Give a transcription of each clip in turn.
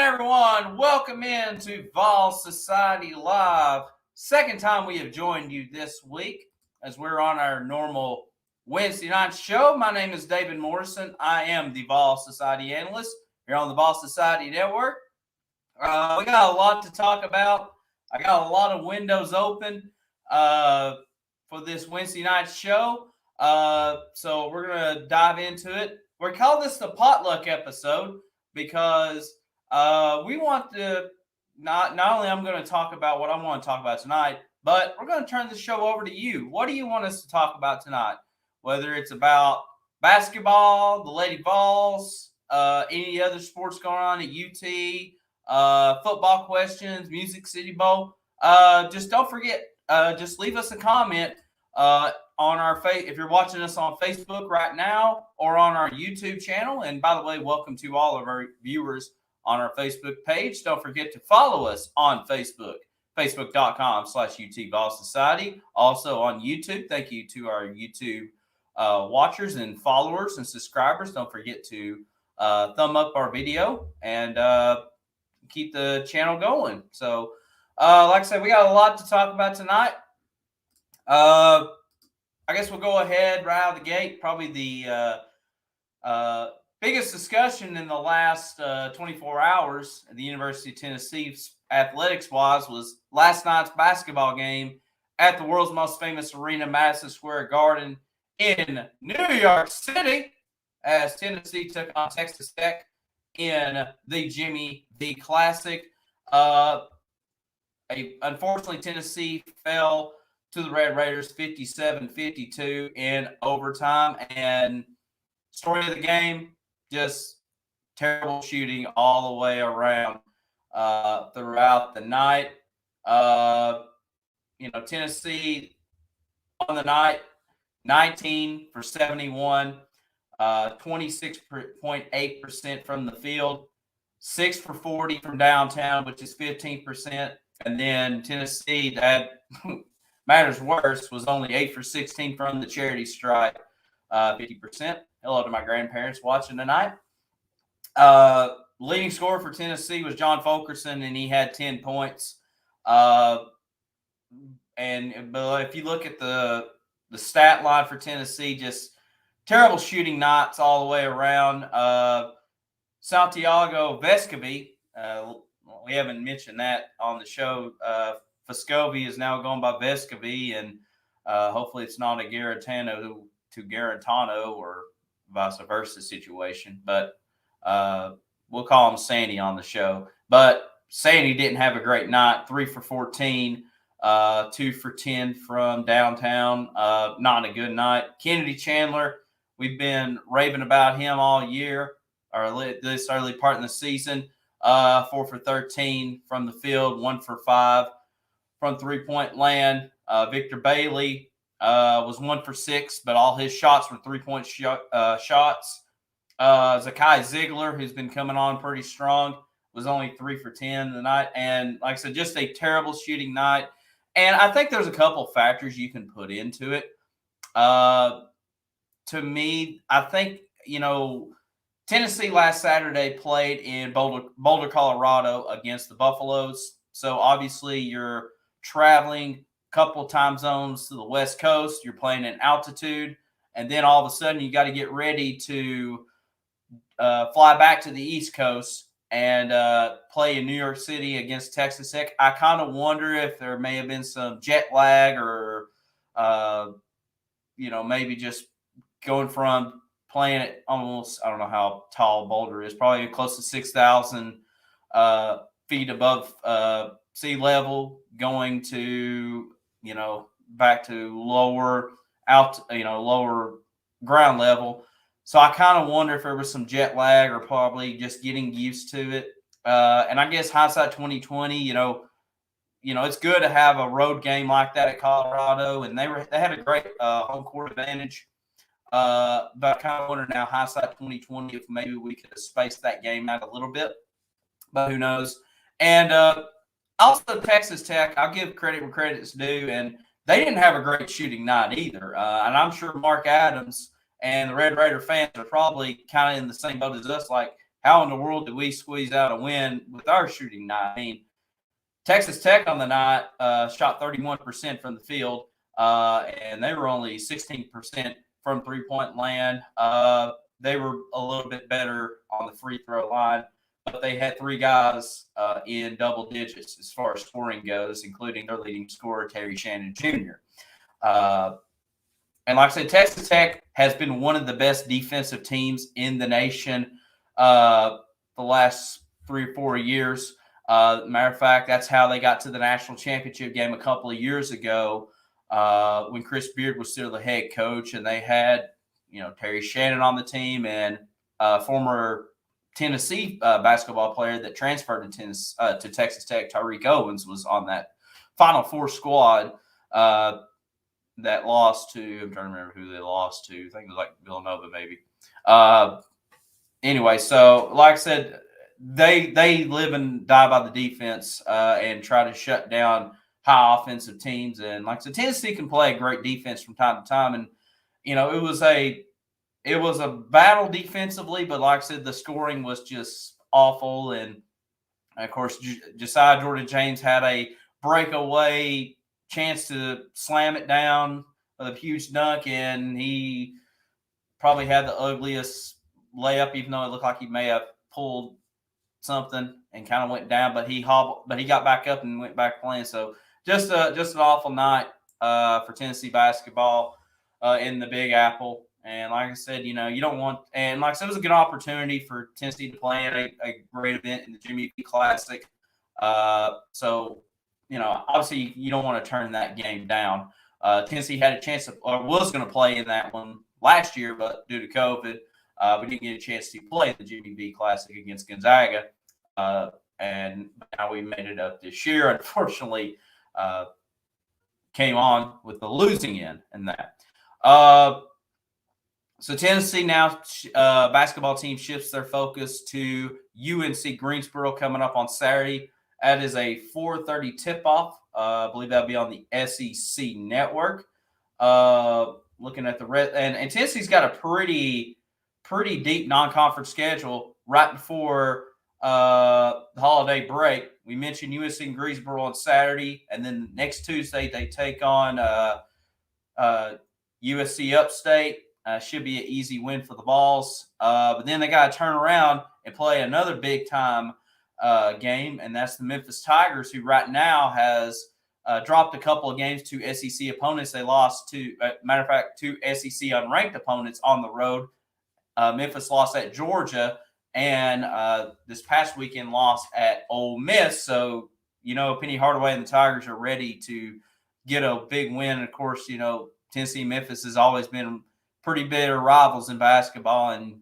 everyone. Welcome in to Vol Society Live. Second time we have joined you this week as we're on our normal Wednesday night show. My name is David Morrison. I am the Vol Society analyst here on the Vol Society Network. We got a lot to talk about. I got a lot of windows open for this Wednesday night show. So we're going to dive into it. We call this the Potluck episode because we want to not only I'm going to talk about what I want to talk about tonight, but we're going to turn the show over to you. What do you want us to talk about tonight? Whether it's about basketball, the Lady Vols, any other sports going on at UT, football questions, Music City Bowl. Just don't forget, just leave us a comment on our if you're watching us on Facebook right now or on our YouTube channel. And by the way, welcome to all of our viewers on our Facebook page. Don't forget to follow us on Facebook, facebook.com/UT Vol Society. Also on YouTube. Thank you to our YouTube watchers and followers and subscribers. Don't forget to thumb up our video and keep the channel going. So, like I said, we got a lot to talk about tonight. I guess we'll go ahead right out of the gate. Probably the biggest discussion in the last 24 hours at the University of Tennessee athletics-wise was last night's basketball game at the world's most famous arena, Madison Square Garden in New York City, as Tennessee took on Texas Tech in the Jimmy V Classic. Unfortunately, Tennessee fell to the Red Raiders 57-52 in overtime. And story of the game, just terrible shooting all the way around throughout the night. Tennessee on the night, 19 for 71, 26.8% from the field, 6 for 40 from downtown, which is 15%. And then Tennessee, that matters worse, was only 8 for 16 from the charity stripe, 50%. Hello to my grandparents watching tonight. Leading scorer for Tennessee was John Fulkerson, and he had 10 points. But if you look at the stat line for Tennessee, just terrible shooting nights all the way around. Santiago Vescovi, we haven't mentioned that on the show. Vescovi is now going by Vescovi, and hopefully it's not a Garantano to Garantano or vice versa situation. But we'll call him Sandy on the show. But Sandy didn't have a great night. 3 for 14, 2 for 10 from downtown. Not a good night. Kennedy Chandler, we've been raving about him all year, or this early part in the season. 4 for 13 from the field, 1 for 5 from three-point land. Victor Bailey was 1 for 6, but all his shots were three-point shots. Zakai Ziegler, who's been coming on pretty strong, was only 3 for 10 tonight. And like I said, just a terrible shooting night. And I think there's a couple factors you can put into it. To me, I think, Tennessee last Saturday played in Boulder, Colorado against the Buffaloes. So obviously you're traveling a couple time zones to the West Coast. You're playing in altitude. And then all of a sudden you got to get ready to fly back to the East Coast and play in New York City against Texas Tech. I kind of wonder if there may have been some jet lag or, maybe just going from playing at almost, I don't know how tall Boulder is, probably close to 6,000 feet above sea level, going to, back to lower ground level. So I kind of wonder if there was some jet lag or probably just getting used to it. And I guess hindsight 2020, it's good to have a road game like that at Colorado, and they had a great home court advantage. But I kind of wonder now, hindsight 2020, if maybe we could have spaced that game out a little bit. But who knows? And also Texas Tech, I'll give credit where credit's due, and they didn't have a great shooting night either. And I'm sure Mark Adams and the Red Raider fans are probably kind of in the same boat as us. Like, how in the world did we squeeze out a win with our shooting night? I mean, Texas Tech on the night shot 31% from the field, and they were only 16% from three-point land. They were a little bit better on the free throw line, but they had three guys in double digits as far as scoring goes, including their leading scorer, Terry Shannon Jr. And like I said, Texas Tech has been one of the best defensive teams in the nation the last 3 or 4 years. Matter of fact, that's how they got to the national championship game a couple of years ago when Chris Beard was still the head coach, and they had, Terry Shannon on the team and former Tennessee basketball player that transferred to Texas Tech, Tariq Owens, was on that Final Four squad that lost to, I'm trying to remember who they lost to. I think it was like Villanova, maybe. Anyway, so like I said, they live and die by the defense and try to shut down high offensive teams. And like I said, Tennessee can play great defense from time to time. And, it was a battle defensively, but like I said, the scoring was just awful. And of course, Josiah Jordan-James had a breakaway chance to slam it down with a huge dunk, and he probably had the ugliest layup, even though it looked like he may have pulled something and kind of went down, but he got back up and went back playing. So just an awful night for Tennessee basketball in the Big Apple. And like I said, you don't want, and like I said, it was a good opportunity for Tennessee to play in a great event in the Jimmy V Classic. So, obviously you don't want to turn that game down. Tennessee had a chance or was going to play in that one last year, but due to COVID, we didn't get a chance to play in the Jimmy V Classic against Gonzaga. And now we made it up this year. Unfortunately, came on with the losing end in that. So Tennessee now basketball team shifts their focus to UNC Greensboro coming up on Saturday. That is a 4:30 tip-off. I believe that'll be on the SEC network. Looking at the red, and Tennessee's got a pretty deep non-conference schedule right before the holiday break. We mentioned UNC Greensboro on Saturday, and then next Tuesday they take on USC Upstate. Should be an easy win for the Vols. But then they got to turn around and play another big-time game, and that's the Memphis Tigers, who right now has dropped a couple of games to SEC opponents. They lost to, matter of fact, two SEC unranked opponents on the road. Memphis lost at Georgia, and this past weekend lost at Ole Miss. So, Penny Hardaway and the Tigers are ready to get a big win. And, of course, Tennessee and Memphis has always been pretty bitter rivals in basketball. And,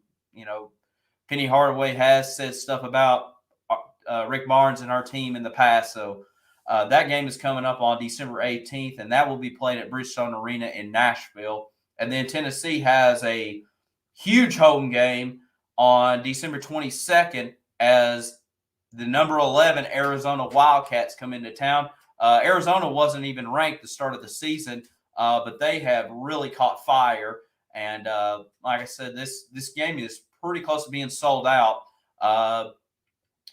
Penny Hardaway has said stuff about Rick Barnes and our team in the past. So that game is coming up on December 18th, and that will be played at Bridgestone Arena in Nashville. And then Tennessee has a huge home game on December 22nd as the number 11 Arizona Wildcats come into town. Arizona wasn't even ranked the start of the season, but they have really caught fire. And like I said, this game is pretty close to being sold out.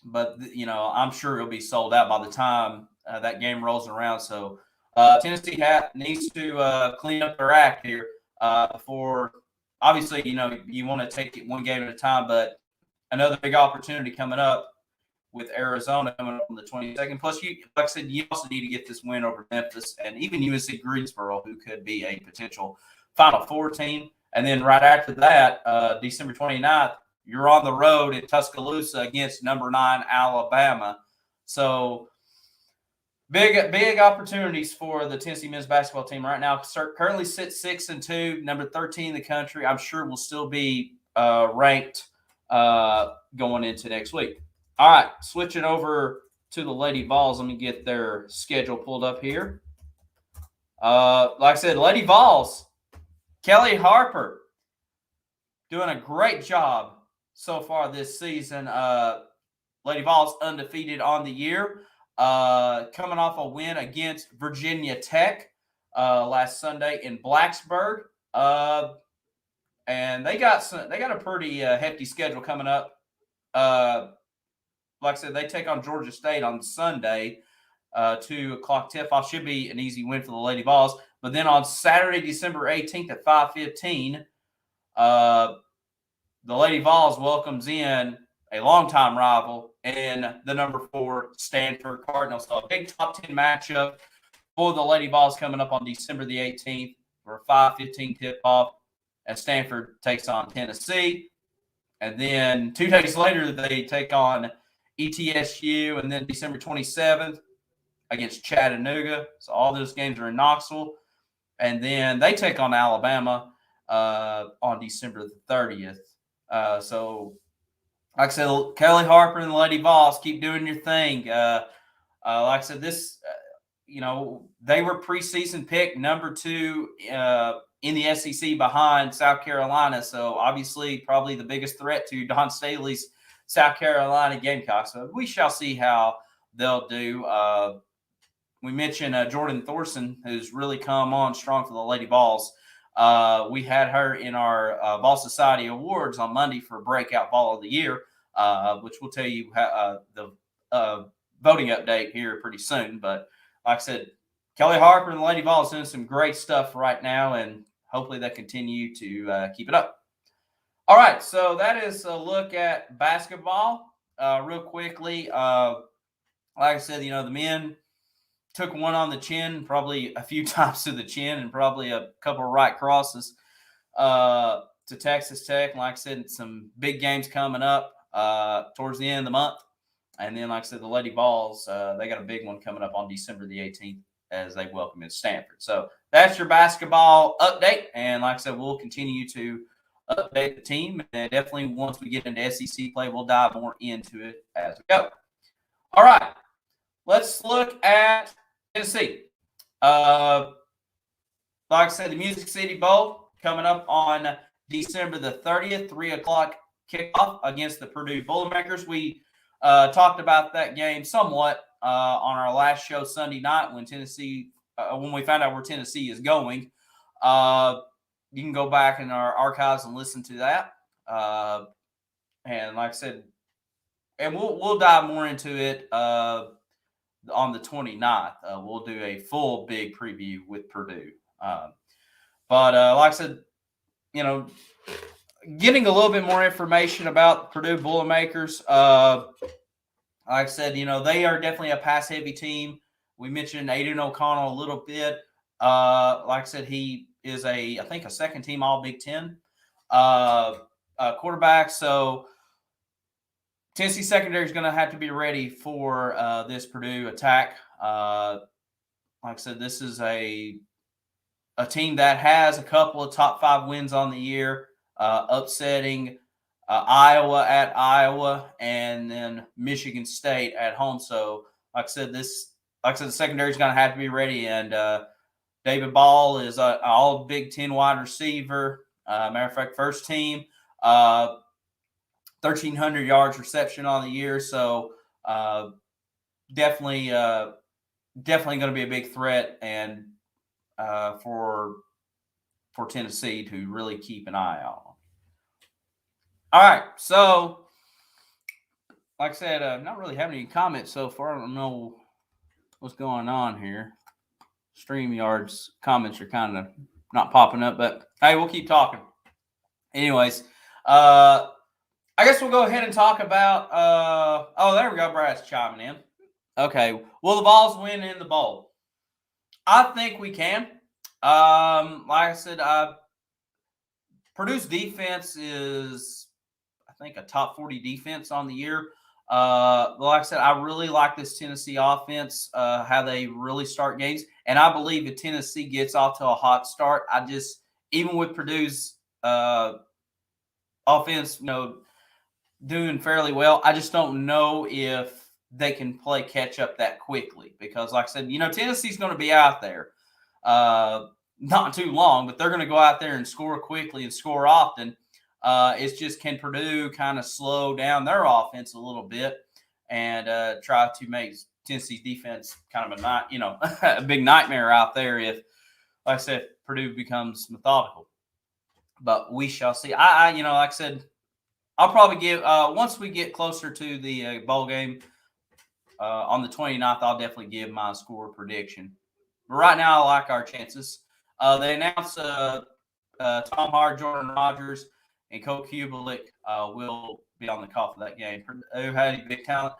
But, I'm sure it'll be sold out by the time that game rolls around. So Tennessee needs to clean up their act here before – obviously, you want to take it one game at a time, but another big opportunity coming up with Arizona coming up on the 22nd. Plus, like I said, you also need to get this win over Memphis and even UNC Greensboro, who could be a potential Final Four team. And then right after that, December 29th, you're on the road in Tuscaloosa against number 9 Alabama. So big opportunities for the Tennessee men's basketball team right now. Currently sits 6-2, number 13 in the country. I'm sure will still be ranked going into next week. All right, switching over to the Lady Vols. Let me get their schedule pulled up here. Like I said, Lady Vols, Kelly Harper doing a great job so far this season. Lady Vols undefeated on the year. Coming off a win against Virginia Tech last Sunday in Blacksburg, and they got a pretty hefty schedule coming up like I said, they take on Georgia State on Sunday. 2:00 tip-off should be an easy win for the Lady Vols. But then on Saturday, December 18th at 5:15, the Lady Vols welcomes in a longtime rival and the number 4 Stanford Cardinals. So a big top 10 matchup for the Lady Vols coming up on December the 18th for a 5:15 tip-off as Stanford takes on Tennessee. And then 2 days later, they take on ETSU, and then December 27th against Chattanooga. So all those games are in Knoxville. And then they take on Alabama on December the 30th. So, like I said, Kelly Harper and the Lady Vols, keep doing your thing. Like I said, this, they were preseason pick number 2 in the SEC behind South Carolina. So, obviously, probably the biggest threat to Don Staley's South Carolina Gamecocks. So, we shall see how they'll do. We mentioned Jordan Thorson, who's really come on strong for the Lady Vols. We had her in our Vol Society Awards on Monday for Breakout Vol of the Year, which we'll tell you the voting update here pretty soon. But like I said, Kelly Harper and the Lady Vols doing some great stuff right now, and hopefully they continue to keep it up. All right, so that is a look at basketball. Real quickly, like I said, the men took one on the chin, probably a few times to the chin, and probably a couple of right crosses to Texas Tech. And like I said, some big games coming up towards the end of the month. And then, like I said, the Lady Vols, they got a big one coming up on December the 18th as they welcome in Stanford. So that's your basketball update. And like I said, we'll continue to update the team. And definitely once we get into SEC play, we'll dive more into it as we go. All right. Let's look at Tennessee. Like I said, the Music City Bowl coming up on December the 30th, 3:00 kickoff against the Purdue Boilermakers. We talked about that game somewhat on our last show Sunday night when when we found out where Tennessee is going. You can go back in our archives and listen to that. And like I said, and we'll dive more into it on the 29th. We'll do a full big preview with Purdue. But like I said, getting a little bit more information about Purdue Boilermakers. Like I said, they are definitely a pass-heavy team. We mentioned Aiden O'Connell a little bit. Like I said, he is I think a second-team All-Big Ten quarterback. So Tennessee secondary is going to have to be ready for this Purdue attack. Like I said, this is a team that has a couple of top 5 wins on the year, upsetting Iowa at Iowa and then Michigan State at home. So, like I said, the secondary is going to have to be ready. And David Ball is an all Big Ten wide receiver. Matter of fact, first team. 1,300 yards reception on the year. So definitely going to be a big threat and for Tennessee to really keep an eye on. All right. So like I said, not really having any comments so far. I don't know what's going on here. StreamYard's comments are kind of not popping up, but hey, we'll keep talking. Anyways, I guess we'll go ahead and talk about there we go. Brad's chiming in. Okay. Will the Vols win in the bowl? I think we can. Like I said, Purdue's defense is, I think, a top 40 defense on the year. Like I said, I really like this Tennessee offense, how they really start games. And I believe if Tennessee gets off to a hot start, even with Purdue's offense, doing fairly well, I just don't know if they can play catch up that quickly because, like I said, Tennessee's going to be out there not too long, but they're going to go out there and score quickly and score often. It's just, can Purdue kind of slow down their offense a little bit and try to make Tennessee's defense kind of a big nightmare out there if, like I said, Purdue becomes methodical. But we shall see. Like I said, I'll probably give once we get closer to the bowl game on the 29th, I'll definitely give my score prediction. But right now, I like our chances. They announced Tom Hart, Jordan Rogers, and Coach Kubelik will be on the call for that game. Who had any big talent?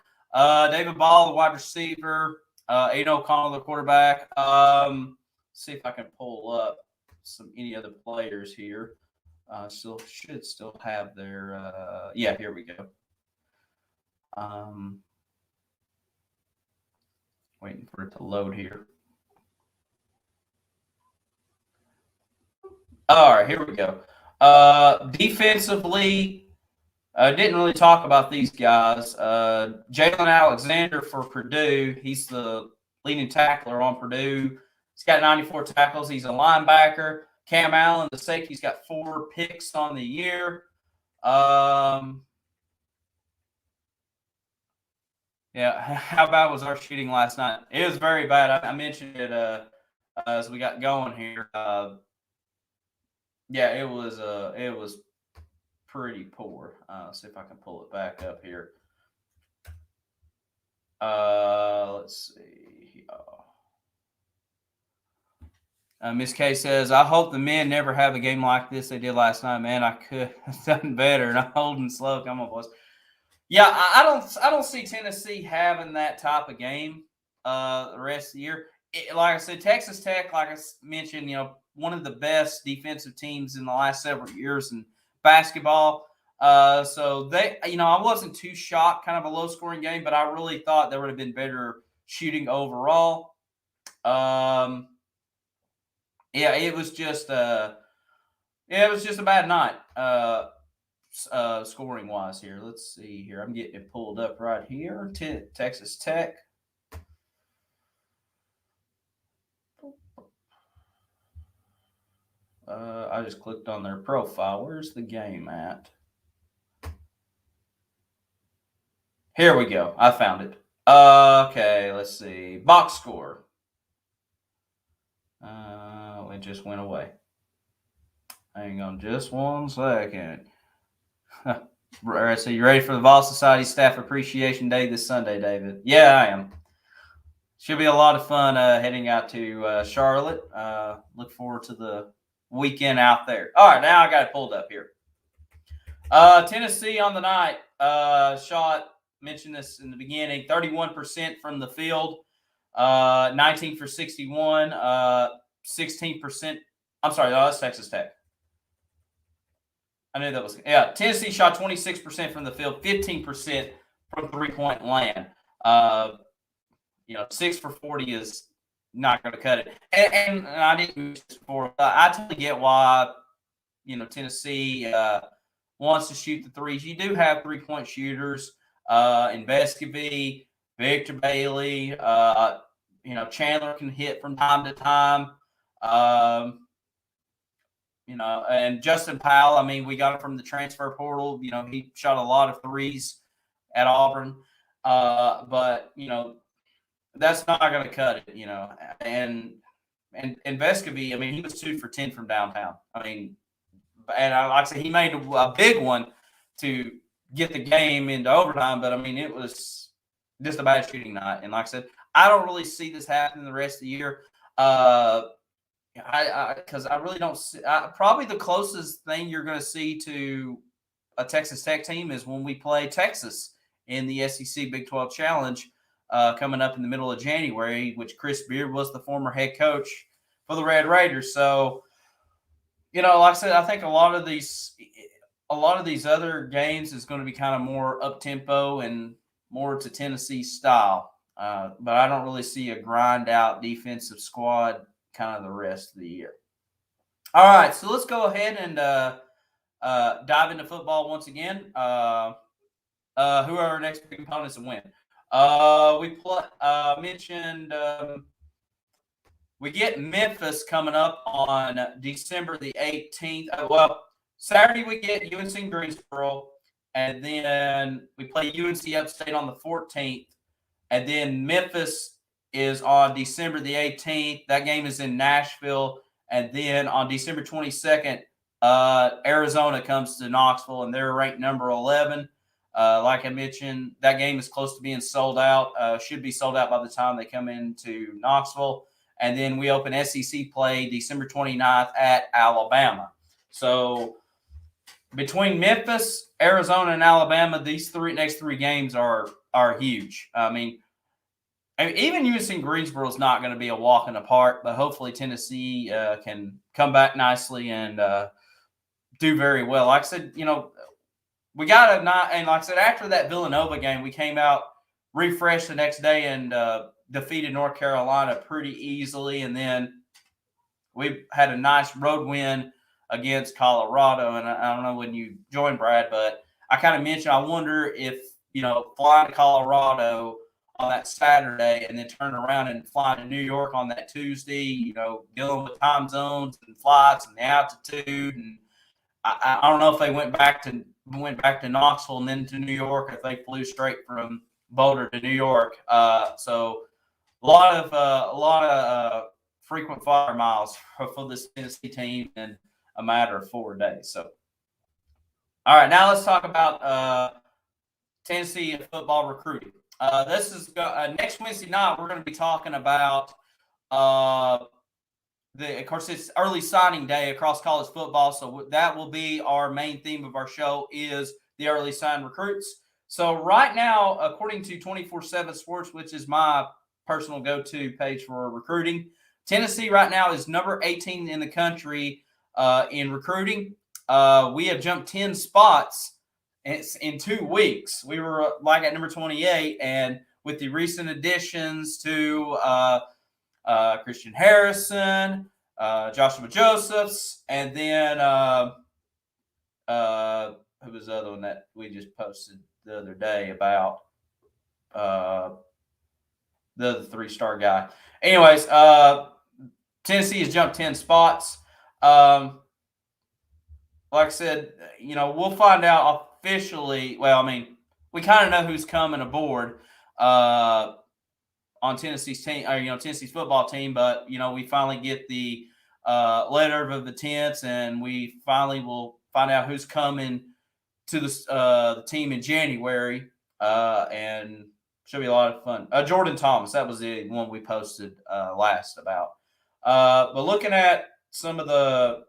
David Ball, the wide receiver. Aiden O'Connell, the quarterback. See if I can pull up any other players here. Should still have their. Yeah, here we go. Waiting for it to load here. All right, here we go. Defensively, didn't really talk about these guys. Jalen Alexander for Purdue. He's the leading tackler on Purdue. He's got 94 tackles. He's a linebacker. Cam Allen, the safety, he's got 4 picks on the year. Yeah, how bad was our shooting last night? It was very bad. I mentioned it as we got going here. Yeah, it was pretty poor. See if I can pull it back up here. Let's see. Miss K says, I hope the men never have a game like this they did last night. Man, I could have done better. And I'm holding slow. Come on, boys. Yeah, I don't see Tennessee having that type of game the rest of the year. Like I said, Texas Tech, like I mentioned, one of the best defensive teams in the last several years in basketball. So they, I wasn't too shocked, kind of a low scoring game, but I really thought there would have been better shooting overall. Yeah, it was just a bad night. Scoring wise here. Let's see here. I'm getting it pulled up right here. Texas Tech. I just clicked on their profile. Where's the game at? Here we go. I found it. Okay, let's see. Box score. It just went away. Hang on just one second. All right, so you ready for the Vol Society Staff Appreciation Day this Sunday, David? Yeah, I am. Should be a lot of fun heading out to Charlotte. Look forward to the weekend out there. All right, now I got it pulled up here. Tennessee on the night shot, mentioned this in the beginning, 31% from the field, 19 for 61, 16%. I'm sorry, that's Texas Tech. I knew that was, yeah. Tennessee shot 26% from the field, 15% from three-point land. 6 for 40 is not going to cut it. And I didn't mention this before. I totally get why, Tennessee wants to shoot the threes. You do have three-point shooters in Vescovy, Victor Bailey. Chandler can hit from time to time. And Justin Powell, we got him from the transfer portal. He shot a lot of threes at Auburn. But that's not going to cut it, And Vescovy, he was 2 for 10 from downtown. Like I said, he made a big one to get the game into overtime, but it was just a bad shooting night. And like I said, I don't really see this happening the rest of the year. Because I really don't see. Probably the closest thing you're going to see to a Texas Tech team is when we play Texas in the SEC Big 12 Challenge coming up in the middle of January, which Chris Beard was the former head coach for the Red Raiders. So, like I said, I think a lot of these other games is going to be kind of more up tempo and more to Tennessee style. But I don't really see a grind out defensive squad kind of the rest of the year. All right, so let's go ahead and dive into football once again. Who are our next big opponents and win? We mentioned we get Memphis coming up on December the 18th. Saturday we get UNC in Greensboro, and then we play UNC Upstate on the 14th, and then Memphis is on December the 18th. That game is in Nashville. And then on December 22nd, Arizona comes to Knoxville, and they're ranked number 11. Like I mentioned, that game is close to being sold out. Should be sold out by the time they come into Knoxville. And then we open SEC play December 29th at Alabama. So between Memphis, Arizona, and Alabama, these next three games are huge. I mean, even UNC Greensboro is not going to be a walk in the park, but hopefully Tennessee can come back nicely and do very well. Like I said, we got to not, and like I said, after that Villanova game, we came out refreshed the next day and defeated North Carolina pretty easily. And then we had a nice road win against Colorado. And I don't know when you joined, Brad, but I kind of mentioned, I wonder if, flying to Colorado on that Saturday and then turn around and fly to New York on that Tuesday, dealing with time zones and flights and the altitude. And I don't know if they went back to Knoxville and then to New York, if they flew straight from Boulder to New York. So a lot of frequent flyer miles for this Tennessee team in a matter of 4 days. So, all right, now let's talk about Tennessee football recruiting. This is next Wednesday night. We're going to be talking about of course, it's early signing day across college football, so that will be our main theme of our show is the early sign recruits. So right now, according to 24/7 Sports, which is my personal go-to page for recruiting, Tennessee right now is number 18 in the country in recruiting. We have jumped 10 spots in 2 weeks. We were like at number 28, and with the recent additions to Christian Harrison, Joshua Josephs, and then who was the other one that we just posted the other day about the other 3-star guy. Anyways, Tennessee has jumped 10 spots. Like I said, we'll find out officially. Well, I mean, we kind of know who's coming aboard on Tennessee's team, or Tennessee's football team. But we finally get the letter of intent, and we finally will find out who's coming to the team in January, and should be a lot of fun. Jordan Thomas, that was the one we posted last about. But looking at some of the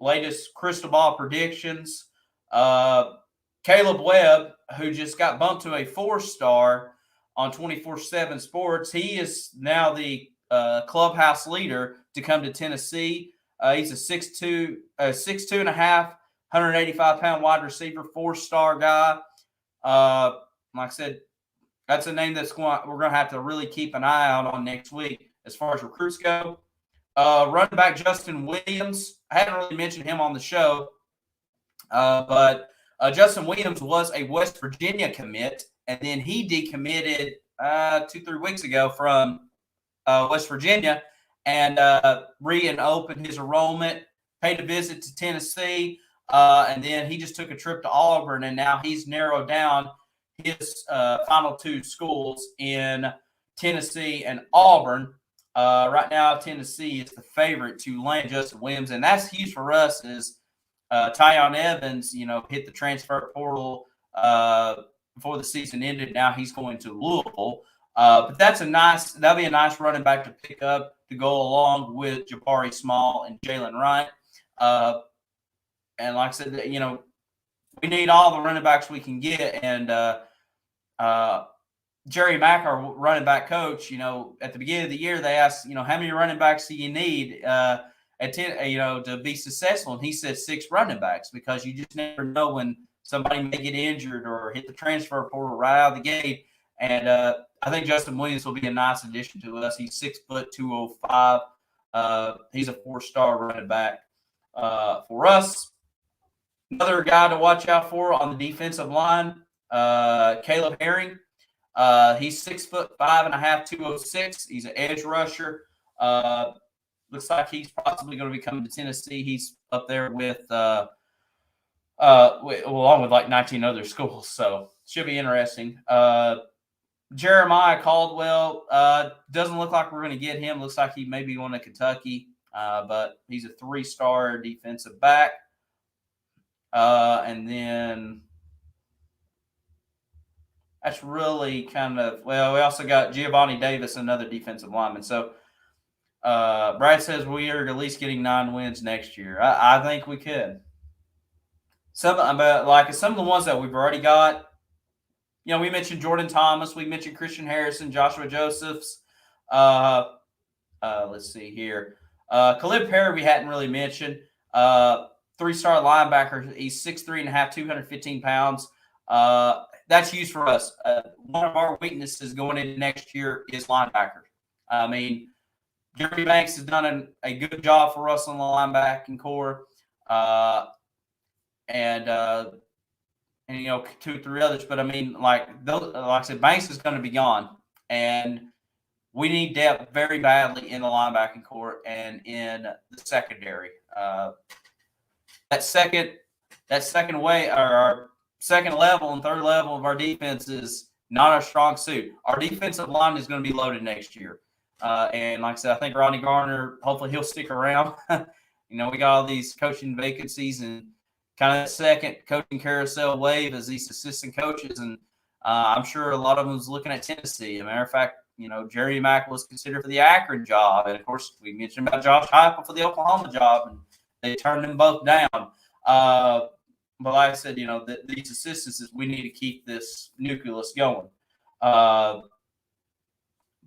latest crystal ball predictions, Caleb Webb, who just got bumped to a 4-star on 24/7 Sports, he is now the clubhouse leader to come to Tennessee. He's a 6'2", 6'2 and a half, 185-pound wide receiver, 4-star guy. Like I said, that's a name we're going to have to really keep an eye out on next week as far as recruits go. Running back Justin Williams, I haven't really mentioned him on the show, but Justin Williams was a West Virginia commit, and then he decommitted 2-3 weeks ago from West Virginia and reopened his enrollment, paid a visit to Tennessee, and then he just took a trip to Auburn, and now he's narrowed down his final 2 schools in Tennessee and Auburn. Right now, Tennessee is the favorite to land Justin Williams, and that's huge for us as Tyon Evans, hit the transfer portal before the season ended. Now he's going to Louisville. But that'll be a nice running back to pick up to go along with Jabari Small and Jalen Wright. And like I said, we need all the running backs we can get. And Jerry Mack, our running back coach, at the beginning of the year, they asked, how many running backs do you need to be successful? And he said 6 running backs, because you just never know when somebody may get injured or hit the transfer portal right out of the gate. And I think Justin Williams will be a nice addition to us. He's 6 foot 205. He's a 4-star running back for us. Another guy to watch out for on the defensive line, Caleb Herring. He's 6 foot 5.5, 206. He's an edge rusher. Looks like he's possibly going to be coming to Tennessee. He's up there with along with like 19 other schools, so should be interesting. Jeremiah Caldwell doesn't look like we're going to get him. Looks like he may be going to Kentucky, but he's a 3-star defensive back. And then that's really kind of, well, we also got Giovanni Davis, another defensive lineman. So Brad says we are at least getting 9 wins next year. I think we could. Some of the ones that we've already got, we mentioned Jordan Thomas, we mentioned Christian Harrison, Joshua Josephs. Let's see here. Khalid Perry, we hadn't really mentioned. 3-star linebacker. He's 6'3.5", 215 pounds. That's used for us. One of our weaknesses going into next year is linebackers. I mean, Jeremy Banks has done a good job for us on the linebacking core. And 2 or 3 others. But I mean, like I said, Banks is going to be gone. And we need depth very badly in the linebacking core and in the secondary. That second way, or our second level and third level of our defense is not our strong suit. Our defensive line is going to be loaded next year. And like I said, I think Ronnie Garner, hopefully he'll stick around. We got all these coaching vacancies and kind of second coaching carousel wave as these assistant coaches. And I'm sure a lot of them was looking at Tennessee. As a matter of fact, Jerry Mack was considered for the Akron job. And, of course, we mentioned about Josh Heupel for the Oklahoma job, and they turned them both down. But like I said, these assistants, we need to keep this nucleus going. But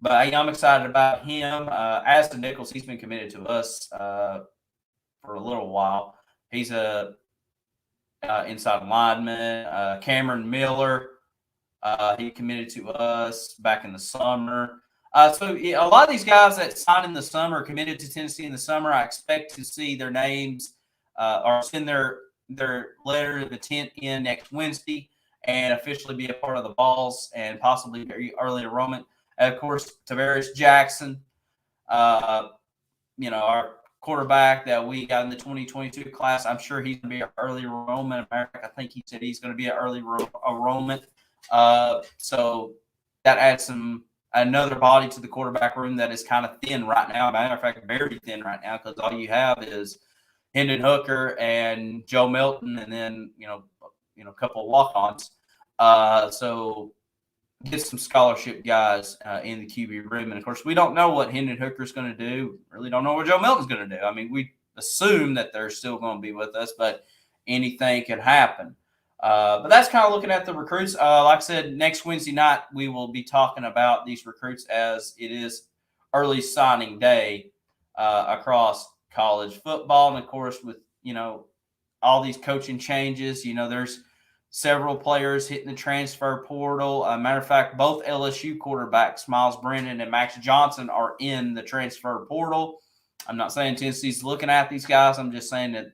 I'm excited about him. Aston Nichols, he's been committed to us for a little while. He's a inside lineman. Cameron Miller, he committed to us back in the summer. So a lot of these guys that signed in the summer, committed to Tennessee in the summer, I expect to see their names or send their letter of intent in next Wednesday and officially be a part of the Vols and possibly early enrollment. And of course, Tavares Jackson, our quarterback that we got in the 2022 class, I'm sure he's going to be an early enrollment. I think he said he's going to be an early enrollment. So that adds another body to the quarterback room that is kind of thin right now. Matter of fact, very thin right now, because all you have is Hendon Hooker and Joe Milton, and then a couple of walk-ons. So get some scholarship guys in the QB room, and of course, we don't know what Hendon Hooker is going to do. Really don't know what Joe Milton's going to do. I mean, we assume that they're still going to be with us, but anything can happen. But that's kind of looking at the recruits. Like I said, next Wednesday night, we will be talking about these recruits as it is early signing day across college football. And, of course, with, all these coaching changes, there's several players hitting the transfer portal. Matter of fact, both LSU quarterbacks, Miles Brennan and Max Johnson, are in the transfer portal. I'm not saying Tennessee's looking at these guys. I'm just saying that,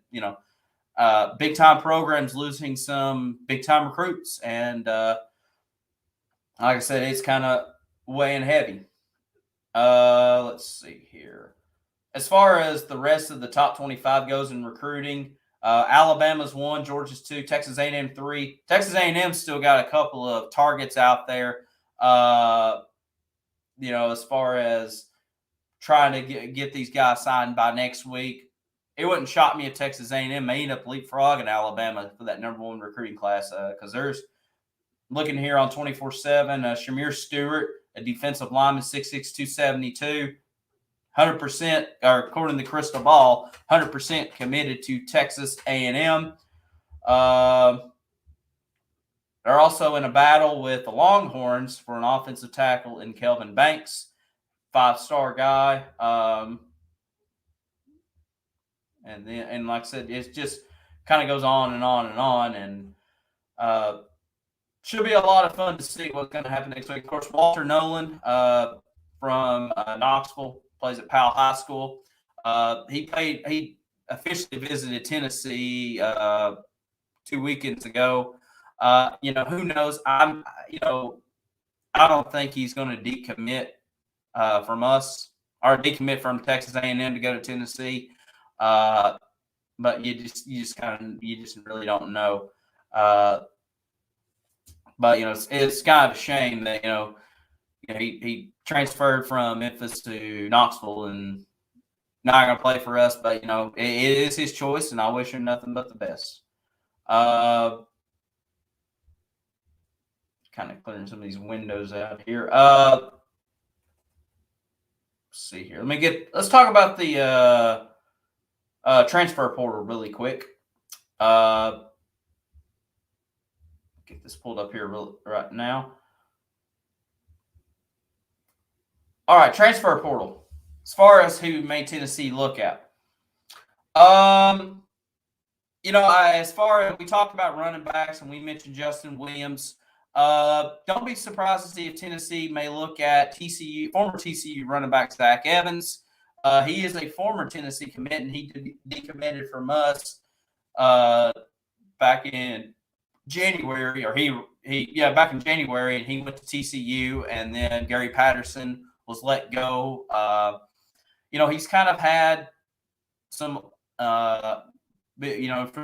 big-time programs losing some big-time recruits. And like I said, it's kind of weighing heavy. Let's see here. As far as the rest of the top 25 goes in recruiting, Alabama's 1, Georgia's 2, Texas A&M 3. Texas A&M still got a couple of targets out there, as far as trying to get these guys signed by next week. It wouldn't shock me if Texas A&M may end up leapfrogging Alabama for that number 1 recruiting class, because there's, looking here on 24/7, Shamir Stewart, a defensive lineman, 6'6", 272, 100%, or according to Crystal Ball, 100% committed to Texas A&M. They're also in a battle with the Longhorns for an offensive tackle in Kelvin Banks, 5-star guy. And like I said, it just kind of goes on and on and on. And should be a lot of fun to see what's going to happen next week. Of course, Walter Nolan from Knoxville plays at Powell High School. He officially visited Tennessee 2 weekends ago. Who knows? I don't think he's going to decommit from us or decommit from Texas A&M to go to Tennessee. But you just really don't know. But it's kind of a shame that he transferred from Memphis to Knoxville and not going to play for us. But it is his choice, and I wish him nothing but the best. Kind of clearing some of these windows out here. Let's see here. Let's talk about the transfer portal really quick. Get this pulled up here right now. All right, transfer portal. As far as who may Tennessee look at, as far as we talked about running backs and we mentioned Justin Williams, don't be surprised to see if Tennessee may look at former TCU running back Zach Evans. He is a former Tennessee commit, and he decommitted from us back in January, back in January, and he went to TCU, and then Gary Patterson was let go. He's kind of had some, for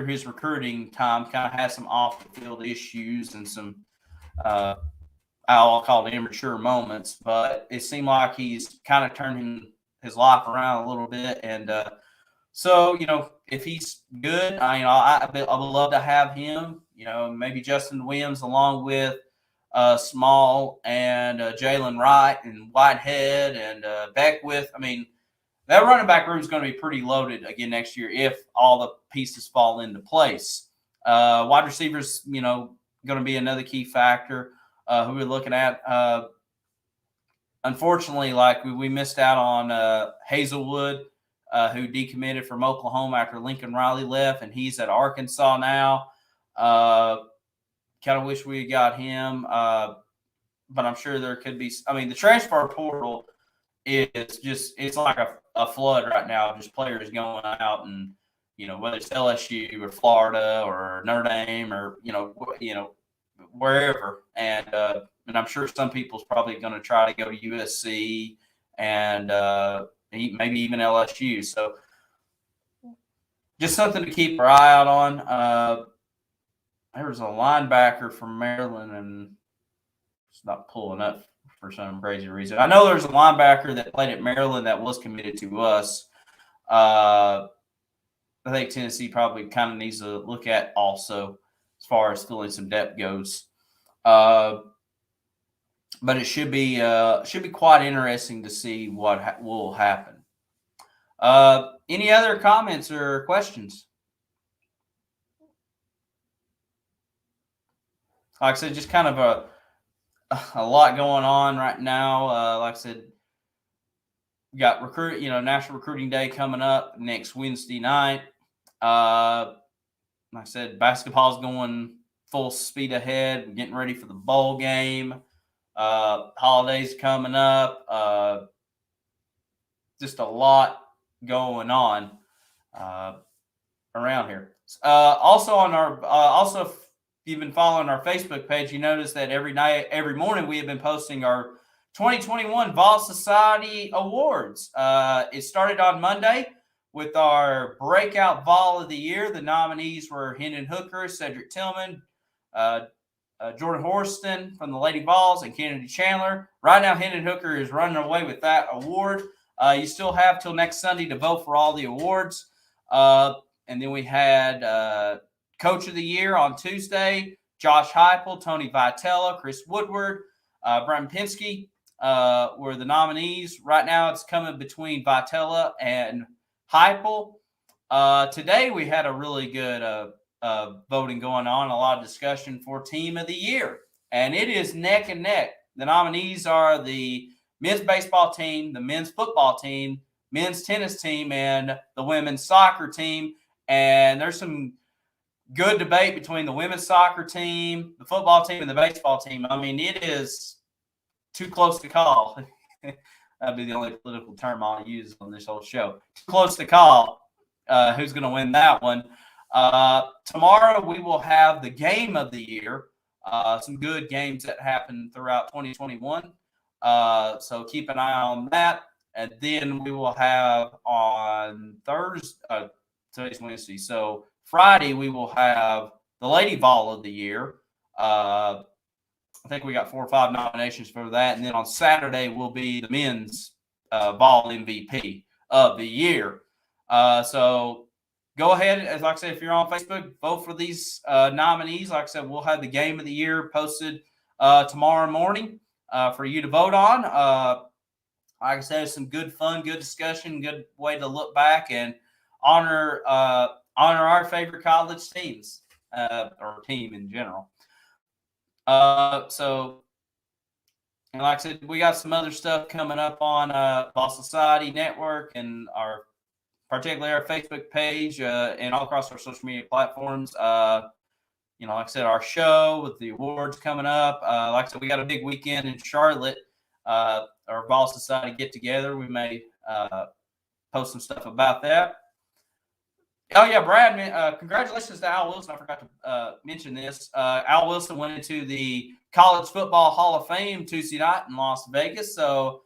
his recruiting time, kind of had some off-the-field issues and some, I'll call it immature moments, but it seemed like he's kind of turning his life around a little bit. And so, if he's good, I would love to have him, maybe Justin Williams along with Small and Jalen Wright and Whitehead and Beckwith. That running back room is going to be pretty loaded again next year if all the pieces fall into place. Wide receivers, going to be another key factor. Who we're looking at. Unfortunately, we missed out on Hazelwood, who decommitted from Oklahoma after Lincoln Riley left, and he's at Arkansas now. Kind of wish we had got him, but I'm sure there could be. The transfer portal it's like a flood right now of just players going out, and whether it's LSU or Florida or Notre Dame or wherever, and I'm sure some people's probably going to try to go to USC and maybe even LSU. So just something to keep our eye out on. There was a linebacker from Maryland, and it's not pulling up for some crazy reason. I know there's a linebacker that played at Maryland that was committed to us. I think Tennessee probably kind of needs to look at also as far as filling some depth goes. But it should be quite interesting to see what will happen. Any other comments or questions? Like I said, just kind of a lot going on right now. Like I said, we got National Recruiting Day coming up next Wednesday night. Like I said, basketball's going full speed ahead. We're getting ready for the bowl game. Holidays coming up. Just a lot going on around here. Also, if you've been following our Facebook page, you notice that every morning we have been posting our 2021 Vol Society Awards. It started on Monday with our Breakout Vol of the Year. The nominees were Hendon Hooker, Cedric Tillman, Jordan Horston from the Lady Vols, and Kennedy Chandler. Right now, Hendon Hooker is running away with that award. You still have till next Sunday to vote for all the awards. And then we had Coach of the Year on Tuesday. Josh Heupel, Tony Vitella, Chris Woodward, Brian Pinsky were the nominees. Right now, it's coming between Vitella and Heupel. Today, we had a really good voting going on, a lot of discussion for Team of the Year. And it is neck and neck. The nominees are the men's baseball team, the men's football team, men's tennis team, and the women's soccer team. And there's some good debate between the women's soccer team, the football team, and the baseball team. It is too close to call. That'd be the only political term I'll use on this whole show. Too close to call who's going to win that one. Tomorrow we will have the game of the year. Some good games that happened throughout 2021. So keep an eye on that. And then we will have on Thursday, today's Wednesday. So Friday, we will have the Lady Vol of the Year. I think we got 4 or 5 nominations for that. And then on Saturday will be the men's Vol MVP of the year. So go ahead, as like I said, if you're on Facebook, vote for these nominees. Like I said, we'll have the game of the year posted tomorrow morning for you to vote on. Like I said, it's some good fun, good discussion, good way to look back and honor our favorite college teams or team in general. So, and like I said, we got some other stuff coming up on Ball Society Network and particularly our Facebook page and all across our social media platforms. Like I said, our show with the awards coming up. Like I said, we got a big weekend in Charlotte. Our Ball Society get together. We may post some stuff about that. Oh yeah, Brad! Congratulations to Al Wilson. I forgot to mention this. Al Wilson went into the College Football Hall of Fame Tuesday night in Las Vegas. So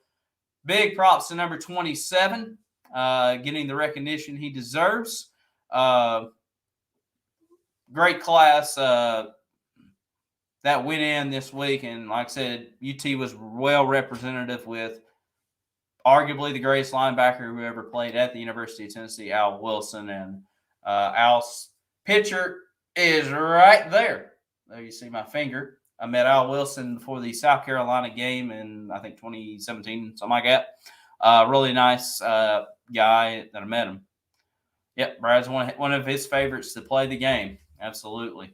big props to number 27, getting the recognition he deserves. Great class that went in this week, and like I said, UT was well representative with arguably the greatest linebacker who ever played at the University of Tennessee, Al Wilson, and Al's picture is right there. There you see my finger. I met Al Wilson before the South Carolina game in, I think, 2017, something like that. Really nice guy that I met him. Yep, Brad's one of his favorites to play the game. Absolutely.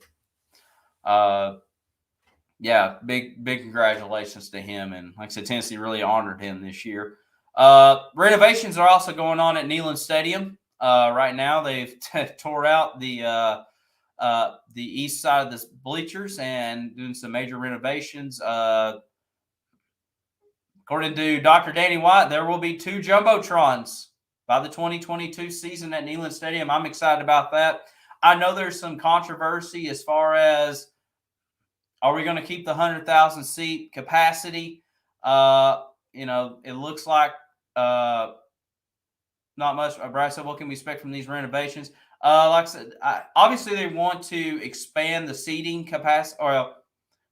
Yeah, big congratulations to him. And like I said, Tennessee really honored him this year. Renovations are also going on at Neyland Stadium. Right now, they've tore out the east side of the bleachers and doing some major renovations. According to Dr. Danny White, there will be 2 jumbotrons by the 2022 season at Neyland Stadium. I'm excited about that. I know there's some controversy as far as, are we going to keep the 100,000 seat capacity? It looks like not much. Brad said, what can we expect from these renovations? Like I said, obviously they want to expand the seating capacity, or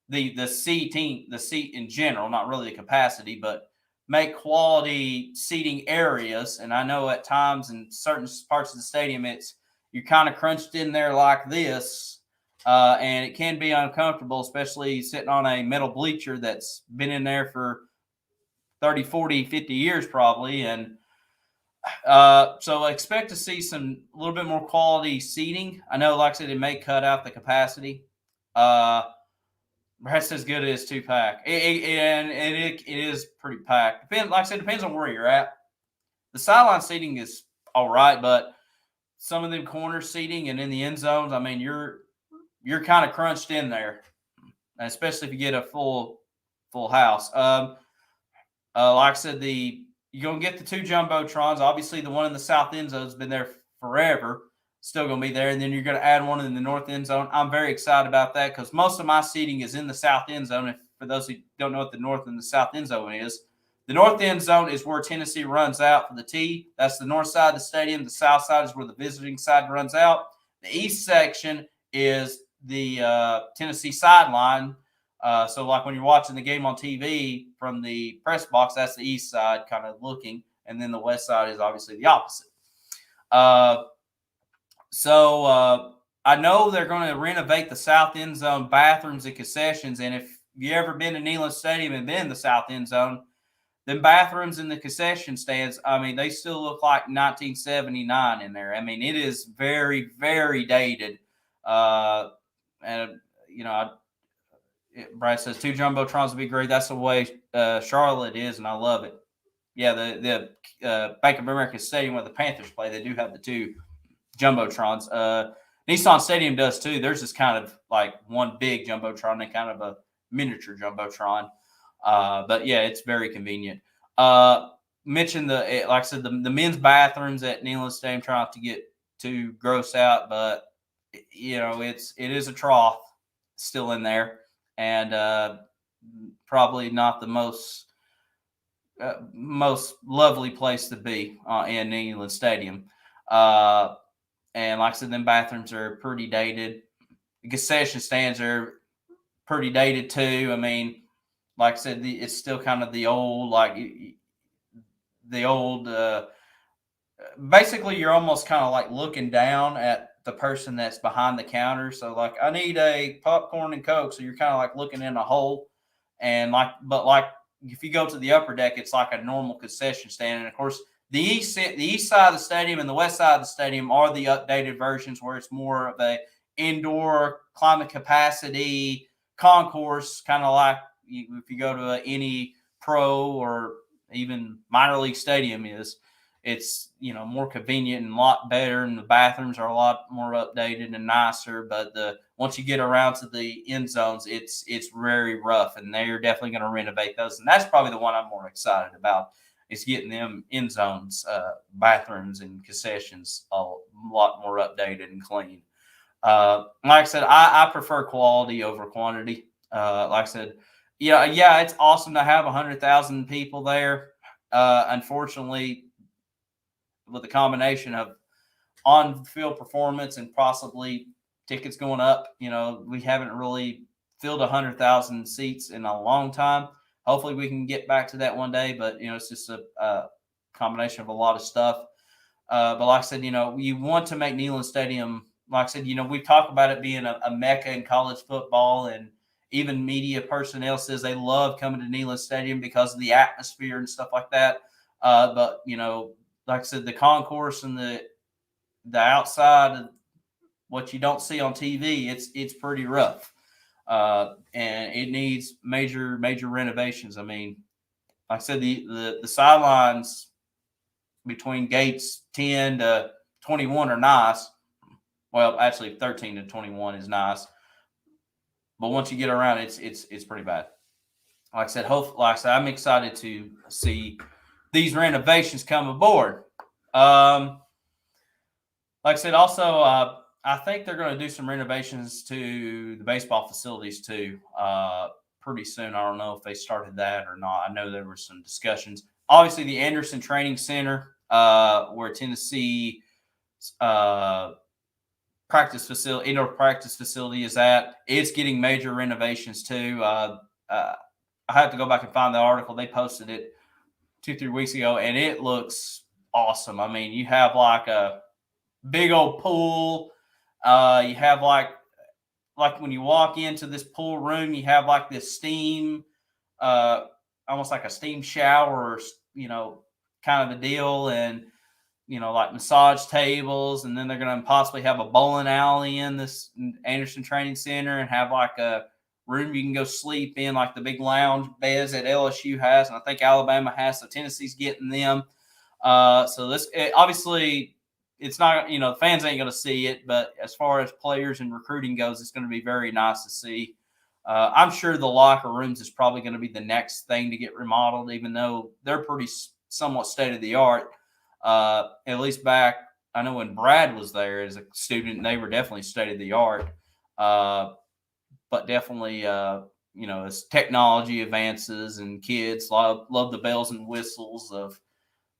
the seat in general, not really the capacity, but make quality seating areas. And I know at times in certain parts of the stadium, you're kind of crunched in there like this, and it can be uncomfortable, especially sitting on a metal bleacher that's been in there for 30, 40, 50 years probably. And so I expect to see a little bit more quality seating. I know, like I said, it may cut out the capacity. That's as good as 2-pack. It is pretty packed. Like I said, depends on where you're at. The sideline seating is all right, but some of them corner seating and in the end zones, I mean, you're kind of crunched in there, especially if you get a full house. Like I said, you're going to get the 2 jumbotrons. Obviously, the one in the south end zone has been there forever. Still going to be there. And then you're going to add one in the north end zone. I'm very excited about that because most of my seating is in the south end zone. If for those who don't know what the north and the south end zone is, the north end zone is where Tennessee runs out for the tee. That's the north side of the stadium. The south side is where the visiting side runs out. The east section is the Tennessee sideline. So like when you're watching the game on TV from the press box, that's the east side kind of looking. And then the west side is obviously the opposite. So I know they're going to renovate the south end zone bathrooms and concessions. And if you ever been to Neyland Stadium and been in the south end zone, them bathrooms in the concession stands, I mean, they still look like 1979 in there. I mean, it is very, very dated. And, Brad says 2 jumbotrons would be great. That's the way Charlotte is, and I love it. Yeah, the Bank of America Stadium where the Panthers play, they do have the 2 jumbotrons. Nissan Stadium does too. There's just kind of like one big jumbotron and kind of a miniature jumbotron. But yeah, it's very convenient. Mentioned like I said, the men's bathrooms at Neyland Stadium. Try not to get too gross out, but it is a trough still in there, and probably not the most lovely place to be in Neyland Stadium. And like I said, them bathrooms are pretty dated. The concession stands are pretty dated too. I mean, like I said, it's still kind of the old basically you're almost kind of like looking down at the person that's behind the counter. So like, I need a popcorn and Coke. So you're kind of like looking in a hole, and like, but like if you go to the upper deck, it's like a normal concession stand. And of course, the east side of the stadium and the west side of the stadium are the updated versions where it's more of a indoor climate capacity concourse, kind of like if you go to any pro or even minor league stadium is. It's more convenient and a lot better, and the bathrooms are a lot more updated and nicer. But the once you get around to the end zones, it's very rough, and they're definitely going to renovate those. And that's probably the one I'm more excited about is getting them end zones, bathrooms, and concessions a lot more updated and clean. Like I said, I prefer quality over quantity. Like I said, yeah, it's awesome to have 100,000 people there. Unfortunately, with the combination of on-field performance and possibly tickets going up, we haven't really filled 100,000 seats in a long time. Hopefully, we can get back to that one day, but it's just a combination of a lot of stuff. But like I said, you want to make Neyland Stadium. Like I said, we talk about it being a mecca in college football, and even media personnel says they love coming to Neyland Stadium because of the atmosphere and stuff like that. But like I said, the concourse and the outside, what you don't see on TV, it's pretty rough, and it needs major renovations. I mean, like I said, the sidelines between gates 10 to 21 are nice. Well, actually, 13 to 21 is nice, but once you get around, it's pretty bad. Like I said, I'm excited to see these renovations come aboard. Like I said, also, I think they're going to do some renovations to the baseball facilities too pretty soon. I don't know if they started that or not. I know there were some discussions. Obviously, the Anderson Training Center, where Tennessee uh, indoor practice facility is at, it's getting major renovations too. I have to go back and find the article. They posted it 2-3 weeks ago, and it looks awesome. I mean, you have like a big old pool. You have like when you walk into this pool room, you have like this steam, almost like a steam shower, kind of a deal, and like massage tables, and then they're going to possibly have a bowling alley in this Anderson Training Center, and have like a room you can go sleep in, like the big lounge beds that LSU has, and I think Alabama has. So Tennessee's getting them. Obviously, it's not, the fans ain't going to see it, but as far as players and recruiting goes, it's going to be very nice to see. I'm sure the locker rooms is probably going to be the next thing to get remodeled, even though they're pretty somewhat state of the art. At least back, I know when Brad was there as a student, they were definitely state of the art. But definitely, as technology advances and kids love the bells and whistles of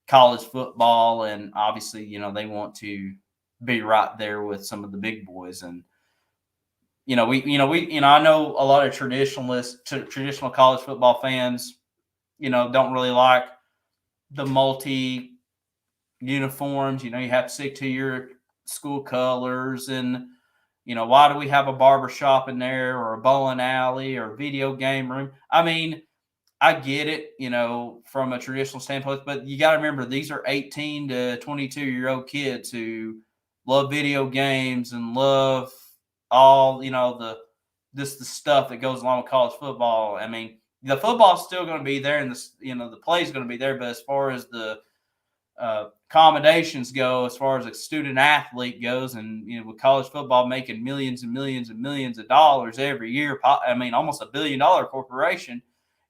college football, and obviously, they want to be right there with some of the big boys. And I know a lot of traditional college football fans, don't really like the multi uniforms. You have to stick to your school colors, and why do we have a barber shop in there, or a bowling alley, or a video game room? I mean, I get it, from a traditional standpoint, but you got to remember, these are 18 to 22-year-old kids who love video games and love all, the stuff that goes along with college football. I mean, the football's still going to be there, and the play's going to be there, but as far as the accommodations go, as far as a student athlete goes, and with college football making millions and millions and millions of dollars every year, I mean, almost $1 billion corporation,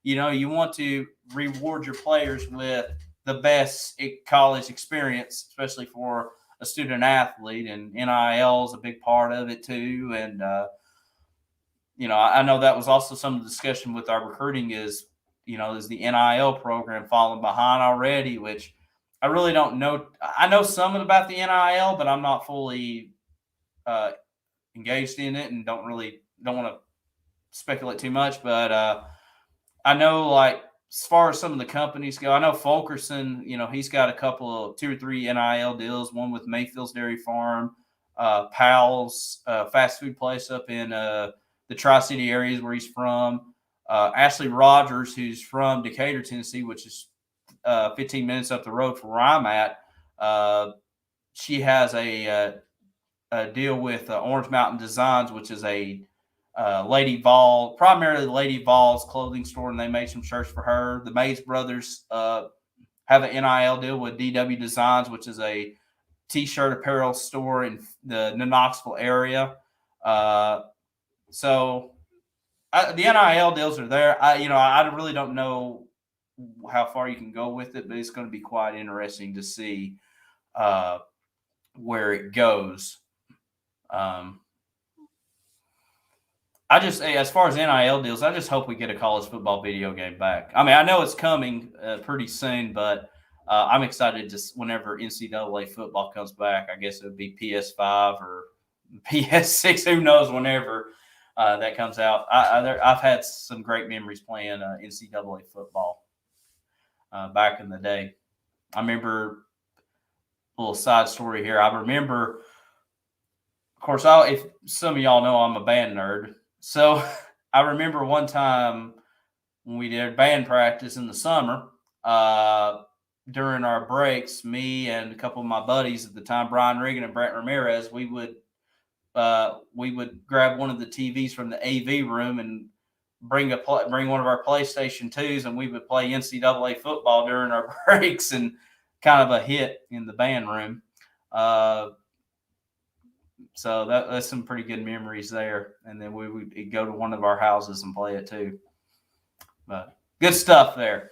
you want to reward your players with the best college experience, especially for a student athlete, and NIL is a big part of it too. And I know that was also some of the discussion with our recruiting is the NIL program falling behind already, which I really don't know. I know some about the NIL, but I'm not fully engaged in it, and don't want to speculate too much. But I know, like, as far as some of the companies go, I know Fulkerson, he's got a couple of 2 or 3 NIL deals, one with Mayfield's Dairy Farm, Powell's fast food place up in the Tri-City areas where he's from. Ashley Rogers, who's from Decatur, Tennessee, which is 15 minutes up the road from where I'm at. She has a deal with Orange Mountain Designs, which is a primarily Lady Vol's clothing store, and they made some shirts for her. The Mays brothers have an NIL deal with DW Designs, which is a t-shirt apparel store in the Knoxville area. So the NIL deals are there. I really don't know how far you can go with it, but it's going to be quite interesting to see where it goes. As far as NIL deals, I just hope we get a college football video game back. I mean, I know it's coming pretty soon, but I'm excited just whenever NCAA football comes back. I guess it would be PS5 or PS6, who knows, whenever that comes out. I've had some great memories playing NCAA football back in the day. I remember, a little side story here. I remember, of course, if some of y'all know, I'm a band nerd. So I remember one time when we did band practice in the summer, during our breaks, me and a couple of my buddies at the time, Brian Regan and Brent Ramirez, we would grab one of the TVs from the AV room and bring one of our PlayStation 2s, and we would play NCAA football during our breaks, and kind of a hit in the band room. So that's some pretty good memories there. And then we would go to one of our houses and play it too. But good stuff there.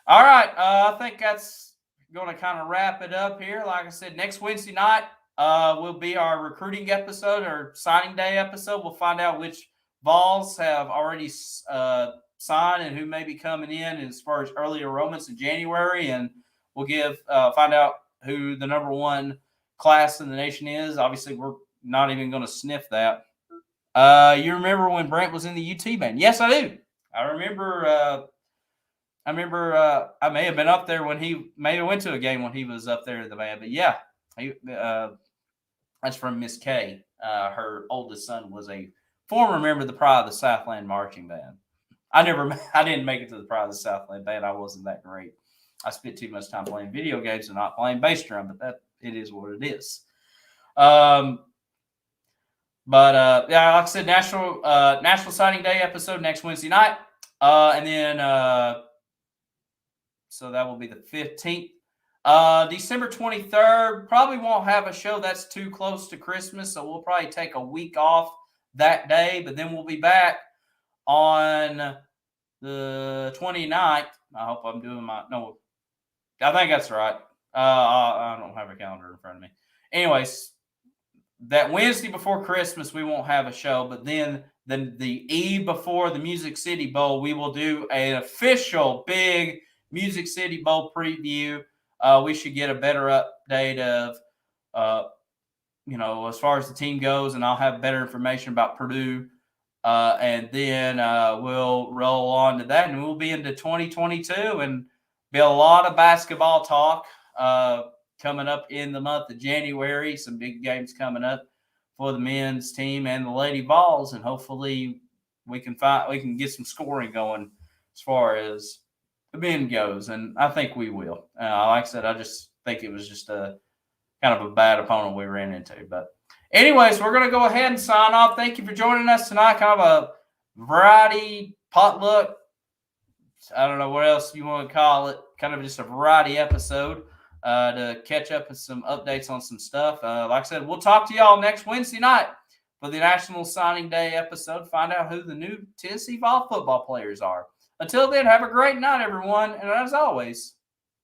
All right. I think that's going to kind of wrap it up here. Like I said, next Wednesday night will be our recruiting episode or signing day episode. We'll find out which Vols have already signed and who may be coming in as far as early enrollments in January. And we'll find out who the number 1 class in the nation is. Obviously, we're not even going to sniff that. You remember when Brent was in the UT band? Yes, I do. I remember. I may have been up there when he maybe went to a game when he was up there in the band. But yeah, that's from Miss K. Her oldest son was a former member of the Pride of the Southland marching band. I didn't make it to the Pride of the Southland band. I wasn't that great. I spent too much time playing video games and not playing bass drum, but it is what it is. Yeah, like I said, National Signing Day episode next Wednesday night. And then, so that will be the 15th. December 23rd, probably won't have a show. That's too close to Christmas, so we'll probably take a week off that day, but then we'll be back on the 29th. I hope I'm doing I think that's right. I don't have a calendar in front of me. Anyways, that Wednesday before Christmas, we won't have a show, but then the eve before the Music City Bowl, we will do an official big Music City Bowl preview. We should get a better update of, as far as the team goes, and I'll have better information about Purdue. And then we'll roll on to that, and we'll be into 2022, and be a lot of basketball talk coming up in the month of January. Some big games coming up for the men's team and the Lady Vols, and hopefully we can get some scoring going as far as the men goes, and I think we will. Like I said, I just think it was just a kind of a bad opponent we ran into. But anyways, we're going to go ahead and sign off. Thank you for joining us tonight. Kind of a variety potluck. I don't know what else you want to call it. Kind of just a variety episode to catch up with some updates on some stuff. Like I said, we'll talk to y'all next Wednesday night for the National Signing Day episode. Find out who the new Tennessee Vol football players are. Until then, have a great night, everyone. And as always,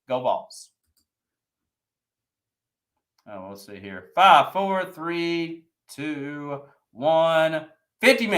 go Vols. Oh, let's see here. 5, 4, 3, 2, 1. 50 minutes.